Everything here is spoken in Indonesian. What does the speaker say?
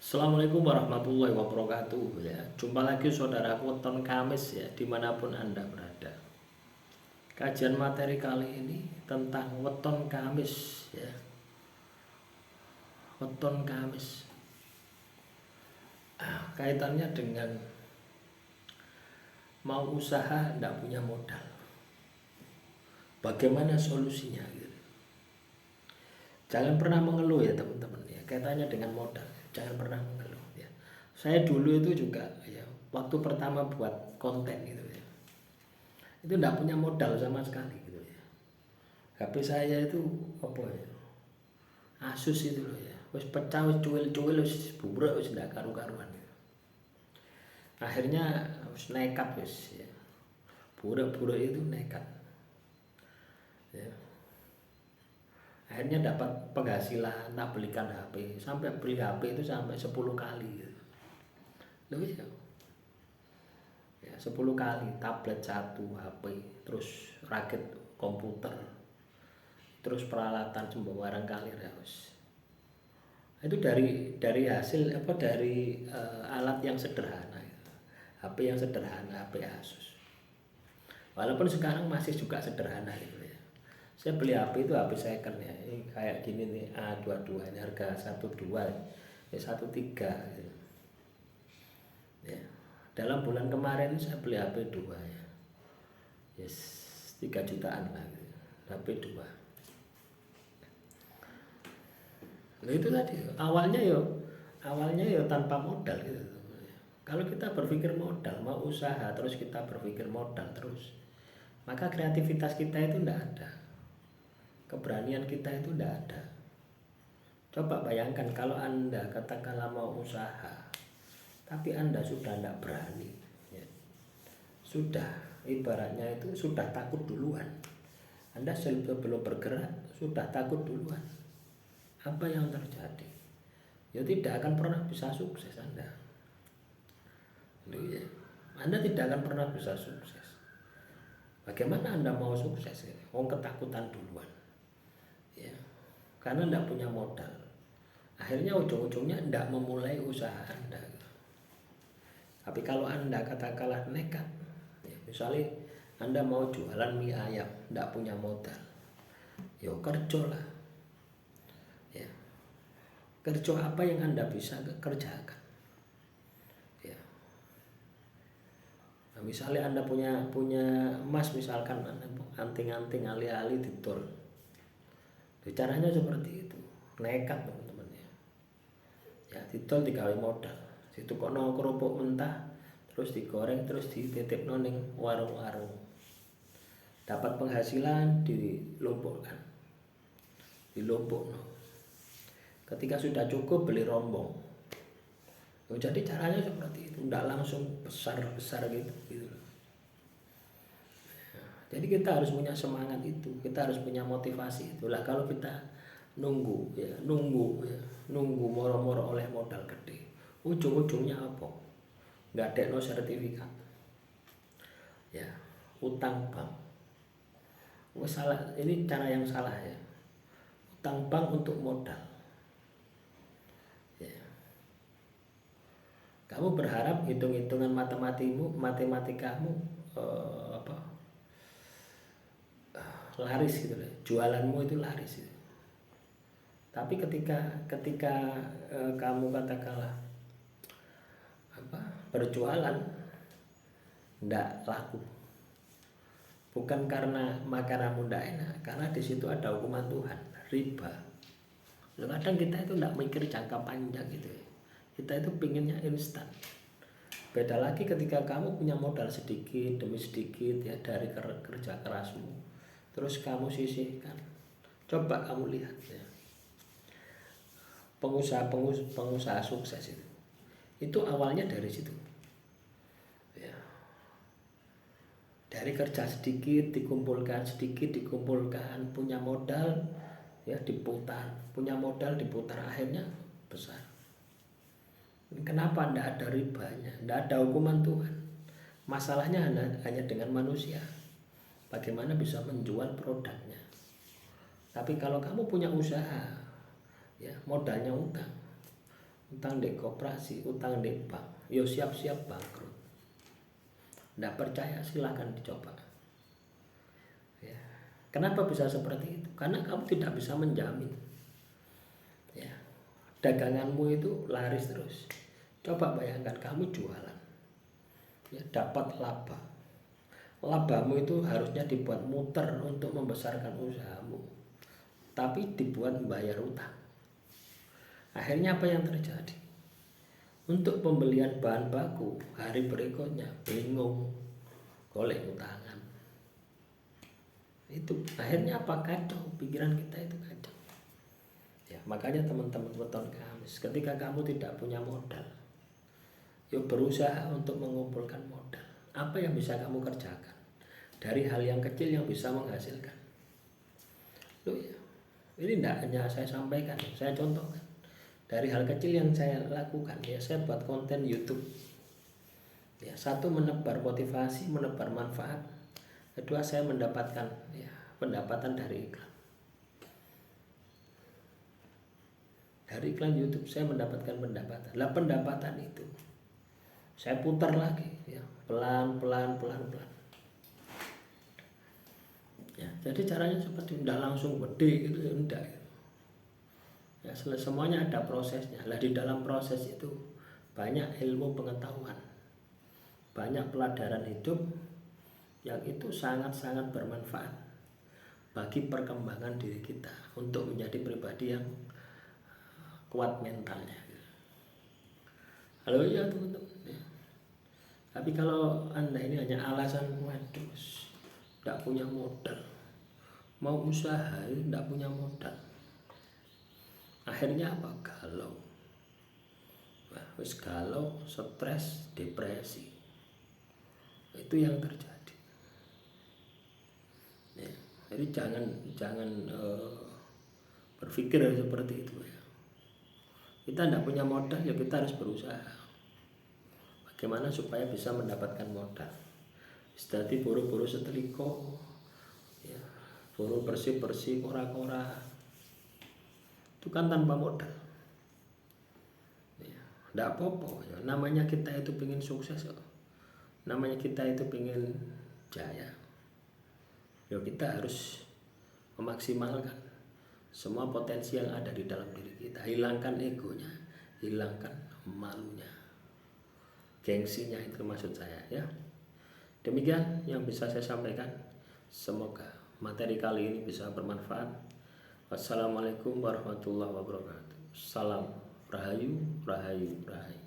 Assalamualaikum warahmatullahi wabarakatuh ya. Jumpa lagi saudaraku weton Kamis ya, dimanapun Anda berada. Kajian materi kali ini tentang weton Kamis ya. Weton Kamis kaitannya dengan mau usaha tidak punya modal. Bagaimana solusinya gitu. Jangan pernah mengeluh ya teman-teman ya, kaitannya dengan modal. Jangan pernah mengeluh ya. Saya dulu itu juga ya, waktu pertama buat konten gitu ya, itu tidak punya modal sama sekali gitu ya. HP saya itu apa ya, Asus itu loh ya, wis pecah, wis cuil-cuil, wis bubrek, wis tidak karu-karuan gitu. Akhirnya wis nekat wis ya, burak-burak itu nekat ya. Akhirnya dapat penghasilan, tak belikan HP, sampai beli HP itu sampai 10 kali gitu. Loh ya, ya 10 kali, tablet satu, HP, terus rakit komputer, terus peralatan semua barangkali harus. Itu dari hasil apa, dari alat yang sederhana gitu. HP yang sederhana, HP Asus. Walaupun sekarang masih juga sederhana gitu ya. Saya beli HP itu HP second ya, ini kayak gini nih, A22, ini harga 12 ya, 13 gitu. Ya. Dalam bulan kemarin saya beli HP 2 ya, yes, 3 jutaan lah gitu. HP 2. Nah itu tadi awalnya ya tanpa modal gitu. Kalau kita berpikir modal, mau usaha terus kita berpikir modal terus, maka kreativitas kita itu tidak ada, keberanian kita itu tidak ada. Coba bayangkan kalau Anda katakanlah mau usaha, tapi Anda sudah tidak berani ya. Sudah ibaratnya itu sudah takut duluan. Anda sebelum bergerak sudah takut duluan. Apa yang terjadi? Ya tidak akan pernah bisa sukses Anda. Ya. Anda tidak akan pernah bisa sukses. Bagaimana Anda mau sukses? Wong ketakutan duluan. Ya. Karena tidak punya modal. Akhirnya ujung-ujungnya tidak memulai usaha Anda. Tapi kalau Anda katakanlah nekat, ya, misalnya Anda mau jualan mie ayam, tidak punya modal, ya kerja lah. Ya. Kerja apa yang Anda bisa kerjakan? Ya. Nah, misalnya Anda punya emas, misalkan anting-anting alih-alih didol. Caranya seperti itu, nekat teman-teman ya. Ya didol digawe modal. Situ kono kerupuk mentah, terus digoreng, terus dititip noning warung-warung. Dapat penghasilan dilumpukkan, dilumpuk. Ketika sudah cukup beli rombong. Jadi caranya seperti itu, tidak langsung besar-besar gitu. Jadi kita harus punya semangat itu, kita harus punya motivasi itulah. Kalau kita nunggu moro-moro oleh modal gede, ujung-ujungnya apa? Nggak ada no sertifikat. Ya, utang bank. Salah, ini cara yang salah ya. Utang bank untuk modal. Ya. Kamu berharap hitung-hitungan matematikamu laris gitu loh, jualanmu itu laris gitu. Tapi ketika kamu katakanlah berjualan ndak laku, bukan karena makananmu ndak enak, karena di situ ada hukuman Tuhan, riba. Kadang kita itu ndak mikir jangka panjang gitu ya. Kita itu pinginnya instan. Beda lagi ketika kamu punya modal sedikit demi sedikit ya, dari kerja kerasmu, terus kamu sisihkan. Coba kamu lihat ya, pengusaha sukses itu awalnya dari situ ya. Dari kerja sedikit dikumpulkan, punya modal ya, diputar, punya modal diputar, akhirnya besar. Kenapa? Tidak ada ribanya, tidak ada hukuman Tuhan. Masalahnya hanya dengan manusia, bagaimana bisa menjual produknya. Tapi kalau kamu punya usaha ya, modalnya utang, utang di koperasi, utang di bank, yo siap-siap bangkrut. Nggak percaya silahkan dicoba. Ya. Kenapa bisa seperti itu? Karena kamu tidak bisa menjamin. Ya. Daganganmu itu laris terus. Coba bayangkan kamu jualan, ya, dapat laba. Labamu itu harusnya dibuat muter untuk membesarkan usahamu, tapi dibuat membayar utang. Akhirnya apa yang terjadi? Untuk pembelian bahan baku hari berikutnya bingung, golek utangan. Itu akhirnya apa? Kacau, pikiran kita itu kacau. Ya, makanya teman-teman weton Kamis, ketika kamu tidak punya modal, yuk berusaha untuk mengumpulkan modal. Apa yang bisa kamu kerjakan dari hal yang kecil yang bisa menghasilkan? Loh ya, ini tidak hanya saya sampaikan, saya contohkan. Dari hal kecil yang saya lakukan, ya saya buat konten YouTube. Ya, satu menebar motivasi, menebar manfaat. Kedua, saya mendapatkan ya pendapatan dari iklan. Dari iklan YouTube saya mendapatkan pendapatan. Lah pendapatan itu saya putar lagi, ya pelan. Ya, jadi caranya seperti tidak langsung gede gitu, enggak. Ya, semuanya ada prosesnya. Lah di dalam proses itu banyak ilmu pengetahuan, banyak pelajaran hidup yang itu sangat-sangat bermanfaat bagi perkembangan diri kita untuk menjadi pribadi yang kuat mentalnya. Halo ya teman-teman. Ya. Tapi kalau Anda ini hanya alasan, waduh, tidak punya modal, mau usaha tidak punya modal, akhirnya apa? Galau. Nah, galau, stres, depresi. Itu yang terjadi. Ya, jadi jangan berpikir seperti itu ya. Kita tidak punya modal, ya kita harus berusaha. Bagaimana supaya bisa mendapatkan modal? Jadi buru-buru seteliko, ya, buru bersih-bersih, kora-kora, itu kan tanpa modal. Ya, tidak apa-apa. Ya. Namanya kita itu pengen sukses, namanya kita itu pengen jaya. Ya kita harus memaksimalkan semua potensi yang ada di dalam diri kita. Hilangkan egonya, hilangkan malunya, gengsinya, itu maksud saya ya. Demikian yang bisa saya sampaikan. Semoga materi kali ini bisa bermanfaat. Wassalamualaikum warahmatullahi wabarakatuh. Salam Rahayu, Rahayu, Rahayu.